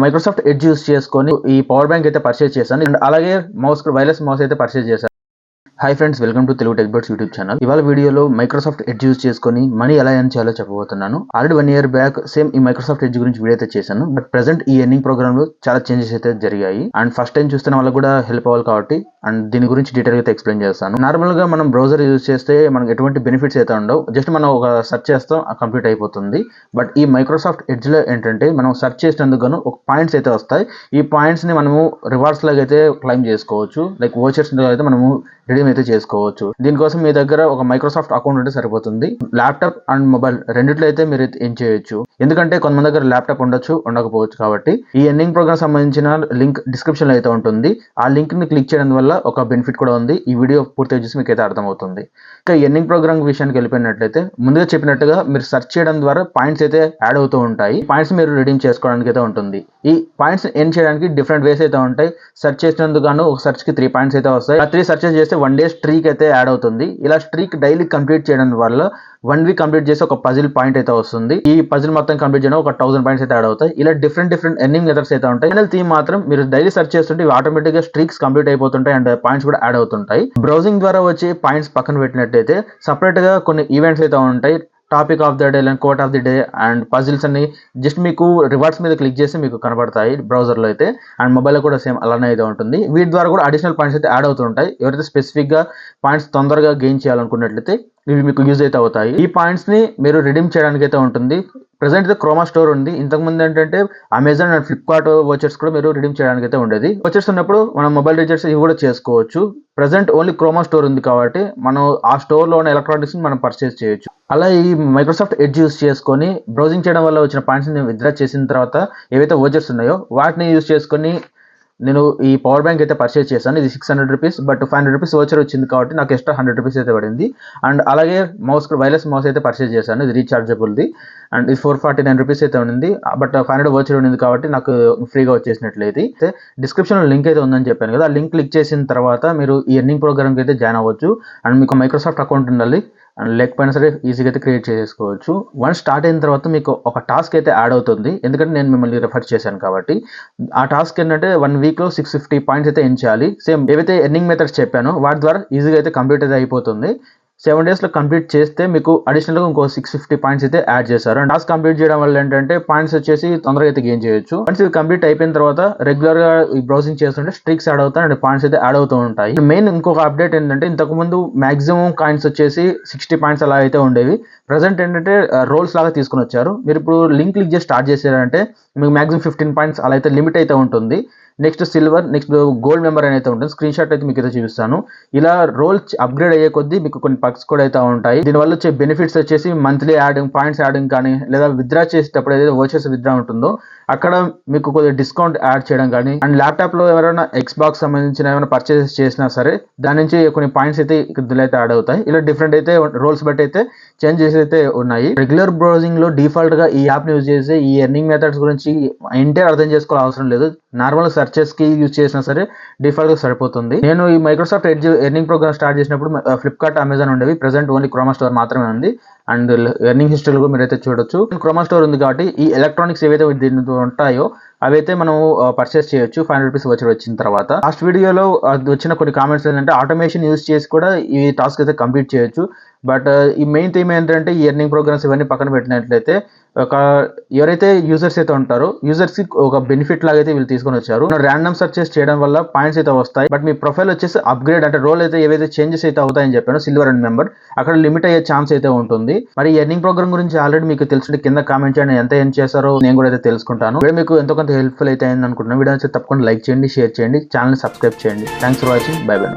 Microsoft Edge use చేసుకొని ఈ power bank అయితే పర్చేస్ చేశాను అండ్ అలాగే వైర్లెస్ మౌస్ అయితే పర్చేస్ చేశాను. Hi friends, welcome to Telugu Techbirds YouTube channel. ఇవాళ వీడియోలో మైక్రోసాఫ్ట్ ఎడ్జ్ యూస్ చేసుకొని మనీ ఎలా ఎర్న్ చేయాలో చెప్పబోతున్నాను. ఆల్రెడీ 1 year బ్యాక్ సేమ్ ఈ మైక్రోసాఫ్ట్ ఎడ్జ్ గురించి వీడియో అయితే చేశాను. బట్ ప్రెసెంట్ ఈ ఎర్నింగ్ ప్రోగ్రామ్ లో చాలా చేంజెస్ అయితే జరిగాయి అండ్ ఫస్ట్ టైం చూస్తున్న వాళ్ళకి కూడా హెల్ప్ అవ్వాలి కాబట్టి అండ్ దీని గురించి డీటెయిల్ అయితే ఎక్స్ప్లెయిన్ చేస్తాను. నార్మల్ గా మనం బ్రౌజర్ యూజ్ చేస్తే మనకి ఎటువంటి బెనిఫిట్స్ అయితే ఉండవు. జస్ట్ మనం ఒక సెర్చ్ చేస్తాం, కంప్లీట్ అయిపోతుంది. బట్ ఈ మైక్రోసాఫ్ట్ ఎడ్జ్ లో ఏంటంటే మనం సెర్చ్ చేసినందుకు గాను ఒక పాయింట్స్ అయితే వస్తాయి. ఈ పాయింట్స్ ని మనము రివార్డ్స్ లాగా అయితే క్లైమ్ చేసుకోవచ్చు. లైక్ వోచర్స్ అయితే మనము రిడీమ్ అయితే చేసుకోవచ్చు. దీనికోసం మీ దగ్గర ఒక మైక్రోసాఫ్ట్ అకౌంట్ ఉంటే సరిపోతుంది. ల్యాప్టాప్ అండ్ మొబైల్ రెండిట్లో అయితే మీరు ఏం చేయొచ్చు. ఎందుకంటే కొంతమంది దగ్గర ల్యాప్టాప్ ఉండొచ్చు, ఉండకపోవచ్చు. కాబట్టి ఈ ఎర్నింగ్ ప్రోగ్రామ్ సంబంధించిన లింక్ డిస్క్రిప్షన్ లో అయితే ఉంటుంది. ఆ లింక్ ని క్లిక్ చేయడం వల్ల ఒక బెనిఫిట్ కూడా ఉంది. ఈ వీడియో పూర్తిగా చూసి మీకు అయితే అర్థమవుతుంది. ఇంకా ఎర్నింగ్ ప్రోగ్రామ్ విషయానికి వెళ్ళిపోయినట్లయితే ముందుగా చెప్పినట్టుగా మీరు సెర్చ్ చేయడం ద్వారా పాయింట్స్ అయితే యాడ్ అవుతూ ఉంటాయి. పాయింట్స్ మీరు రిడీమ్ చేసుకోవడానికి అయితే ఉంటుంది. ఈ పాయింట్స్ ఎర్న్ చేయడానికి డిఫరెంట్ వేస్ అయితే ఉంటాయి. సెర్చ్ చేసినందుకు గాను ఒక సెర్చ్ కి 3 పాయింట్స్ అయితే వస్తాయి. ఆ 3 సెర్చెస్ చేస్తే 1 day స్ట్రీక్ అయితే యాడ్ అవుతుంది. ఇలా స్ట్రీక్ డైలీ కంప్లీట్ చేయడం వల్ల 1 week కంప్లీట్ చేసి ఒక పజిల్ పాయింట్ అయితే వస్తుంది. ఈ పజిల్ మొత్తం కంప్లీట్ చేయడం ఒక 1000 పాయింట్స్ అయితే యాడ్ అవుతాయి. ఇలా డిఫరెంట్ ఎర్నింగ్ మెథడ్స్ అయితే ఉంటాయి. ఫైనల్ థీమ్ మాత్రం మీరు డైలీ సెర్చ్ చేస్తుంటే ఆటోమేటిక్ గా స్ట్రీక్స్ కంప్లీట్ అయిపోతుంటాయి అండ్ పాయింట్స్ కూడా యాడ్ అవుతుంటాయి. బ్రౌజింగ్ ద్వారా వచ్చే పాయింట్స్ పక్కన పెట్టినట్టయితే సపరేట్ గా కొన్ని ఈవెంట్స్ అయితే ఉంటాయి. Topic of the day and quote of the day and puzzles అన్ని జస్ట్ మీకు రివార్డ్స్ మీద క్లిక్ చేసి మీకు కనబడతాయి బ్రౌజర్ లో అయితే. అండ్ మొబైల్ లో కూడా సేమ్ అలానే అయితే ఉంటుంది. వీటి ద్వారా కూడా అడిషనల్ పాయింట్స్ అయితే యాడ్ అవుతుంటాయి. ఎవరైతే స్పెసిఫిక్ గా పాయింట్స్ తొందరగా గెయిన్ చేయాలనుకున్నట్లయితే ఇవి మీకు యూజ్ అయితే అవుతాయి. ఈ పాయింట్స్ ని మీరు రిడీమ్ చేయడానికి అయితే ఉంటుంది. ప్రెసెంట్ అయితే క్రోమా స్టోర్ ఉంది. ఇంతకుముందు ఏంటంటే అమెజాన్ అండ్ ఫ్లిప్కార్ట్ వోచర్స్ కూడా మీరు రిడీమ్ చేయడానికి అయితే ఉండేది. వోచర్స్ ఉన్నప్పుడు మనం మొబైల్ రీచార్జ్ ఇవి కూడా చేసుకోవచ్చు. ప్రెసెంట్ ఓన్లీ క్రోమా స్టోర్ ఉంది కాబట్టి మనం ఆ స్టోర్ లో ఉన్న ఎలక్ట్రానిక్స్ ని మనం పర్చేస్ చేయొచ్చు. అలా ఈ మైక్రోసాఫ్ట్ ఎడ్జ్ యూస్ చేసుకొని బ్రౌజింగ్ చేయడం వల్ల వచ్చిన పాయింట్స్ ని విత్డ్రా చేసిన తర్వాత ఏవైతే వోచర్స్ ఉన్నాయో వాటిని యూస్ చేసుకొని నేను ఈ పవర్ బ్యాంక్ అయితే పర్చేస్ చేశాను. ఇది 600 రూపీస్. బట్ 500 రూపీస్ వోచర్ వచ్చింది కాబట్టి నాకు ఎక్స్ట్రా 100 రూపీస్ అయితే పడింది. అండ్ అలాగే వైర్లెస్ మౌస్ అయితే పర్చేస్ చేశాను. ఇది రీఛార్జబుల్ది అండ్ ఇది 449 రూపీస్ అయితే ఉంది. బట్ 500 వోచర్ ఉంది కాబట్టి నాకు ఫ్రీగా వచ్చేసినట్లయితే డిస్క్రిప్షన్ లో లింక్ అయితే ఉందని చెప్పాను కదా. ఆ లింక్ క్లిక్ చేసిన తర్వాత మీరు ఈ ఎర్నింగ్ ప్రోగ్రామ్ కి అయితే జాయిన్ అవ్వచ్చు. అండ్ మీకు మైక్రోసాఫ్ట్ అకౌంట్ ఉండాలి అండ్ లేకపోయినా సరే ఈజీగా అయితే క్రియేట్ చేసుకోవచ్చు. వన్స్ స్టార్ట్ అయిన తర్వాత మీకు ఒక టాస్క్ అయితే యాడ్ అవుతుంది. ఎందుకంటే నేను మిమ్మల్ని రెఫర్ చేశాను కాబట్టి. ఆ టాస్క్ ఏంటంటే 1 week లో 650 పాయింట్స్ అయితే ఎర్న్ చేయాలి. సేమ్ ఏవైతే ఎర్నింగ్ మెథడ్స్ చెప్పానో వాటి ద్వారా ఈజీగా అయితే కంప్లీట్ అయితే అయిపోతుంది. 7 days లో కంప్లీట్ చేస్తే మీకు అడిషనల్ గా ఇంకో 650 పాయింట్స్ అయితే యాడ్ చేశారు. అండ్ టాస్క్ కంప్లీట్ చేయడం వల్ల ఏంటంటే పాయింట్స్ వచ్చేసి తొందరగా అయితే గెయిన్ చేయొచ్చు. వన్స్ ఇది కంప్లీట్ అయిపోయిన తర్వాత రెగ్యులర్ గా ఈ బ్రౌజింగ్ చేస్తుంటే స్ట్రీక్స్ యాడ్ అవుతాయి అండ్ పాయింట్స్ అయితే యాడ్ అవుతూ ఉంటాయి. మెయిన్ ఇంకొక అప్డేట్ ఏంటంటే ఇంతకు ముందు మాక్సిమం కాయిన్స్ వచ్చేసి 60 పాయింట్స్ అలా అయితే ఉండేవి. ప్రెసెంట్ ఏంటంటే రోల్స్ లాగా తీసుకుని వచ్చారు. మీరు ఇప్పుడు లింక్ క్లిక్ చేసి స్టార్ట్ చేశారంటే మీకు మాక్సిమం 15 పాయింట్స్ అలా అయితే లిమిట్ అయితే ఉంటుంది. Next silver, next gold member అయితే ఉంటుంది. స్క్రీన్ షాట్ అయితే మీకు అయితే చూపిస్తాను. ఇలా రోల్ అప్గ్రేడ్ అయ్యే కొద్దీ మీకు కొన్ని పర్క్స్ కూడా అయితే ఉంటాయి. దీనివల్ల వచ్చే బెనిఫిట్స్ వచ్చేసి మంత్లీ యాడింగ్, పాయింట్స్ యాడింగ్ కానీ లేదా విత్డ్రా చేసేటప్పుడు ఏదైతే వోచర్స్ విత్డ్రా ఉంటుందో అక్కడ మీకు కొద్దిగా డిస్కౌంట్ యాడ్ చేయడం కానీ అండ్ ల్యాప్టాప్ లో ఎవరైనా ఎక్స్బాక్స్ సంబంధించిన ఏమైనా పర్చేస్ చేసినా సరే దాని నుంచి కొన్ని పాయింట్స్ అయితే ఇందులో అయితే యాడ్ అవుతాయి. ఇలా డిఫరెంట్ అయితే రోల్స్ బట్టి అయితే చేంజెస్ అయితే ఉన్నాయి. రెగ్యులర్ బ్రౌజింగ్ లో డిఫాల్ట్ గా ఈ యాప్ ని యూజ్ చేసి ఈ ఎర్నింగ్ మెథడ్స్ గురించి ఎంటైర్ అర్థం చేసుకోవాల్సిన అవసరం లేదు. నార్మల్ సెర్చెస్ కి యూజ్ చేసినా సరే డిఫాల్ట్ గా సరిపోతుంది. నేను ఈ Microsoft Edge earning program start చేసినప్పుడు ఫ్లిప్కార్ట్, అమెజాన్ ఉండేవి. ప్రెసెంట్ ఓన్లీ క్రోమా స్టోర్ మాత్రమే ఉంది. అండ్ ఎర్నింగ్ హిస్టరీలో కూడా మీరైతే చూడొచ్చు. క్రోమా స్టోర్ ఉంది కాబట్టి ఈ ఎలక్ట్రానిక్స్ ఏవైతే దీనితో ఉంటాయో అవైతే మనం పర్చేస్ చేయొచ్చు 500 రూపీస్ వోచర్ వచ్చిన తర్వాత. లాస్ట్ వీడియోలో వచ్చిన కొన్ని కామెంట్స్ ఏంటంటే ఆటోమేషన్ యూజ్ చేసి కూడా ఈ టాస్క్ అయితే కంప్లీట్ చేయొచ్చు. బట్ ఈ మెయిన్ థీమ్ ఏంటంటే ఈ ఎర్నింగ్ ప్రోగ్రామ్స్ ఇవన్నీ పక్కన పెట్టినట్లయితే ఎవరైతే యూజర్స్ అయితే ఉంటారో యూజర్స్ కి ఒక బెనిఫిట్ లాగా అయితే వీళ్ళు తీసుకొని వచ్చారు. ర్యాండమ్ సెర్చెస్ చేయడం వల్ల పాయింట్స్ అయితే వస్తాయి. బట్ మీ ప్రొఫైల్ వచ్చేసి అప్గ్రేడ్ అంటే రోల్ అయితే ఏవైతే చేంజెస్ అయితే అవుతాయని చెప్పాను సిల్వర్ అండ్ మెంబర్ అక్కడ లిమిట్ అయ్యే ఛాన్స్ అయితే ఉంటుంది. మరి ఎర్నింగ్ ప్రోగ్రామ్ గురించి ఆల్రెడీ మీకు తెలుసుంటే కింద కామెంట్ చేయండి. ఎంత ఏం చేశారో నేను కూడా అయితే తెలుసుకుంటాను. మీకు ఎంతో కొంత హెల్ప్ఫుల్ అయితే అయింది అనుకుంటున్నాను. వీడియో తప్పకుండా లైక్ చేయండి, షేర్ చేయండి, ఛానల్ సబ్స్క్రైబ్ చేయండి. Thanks for watching. By by.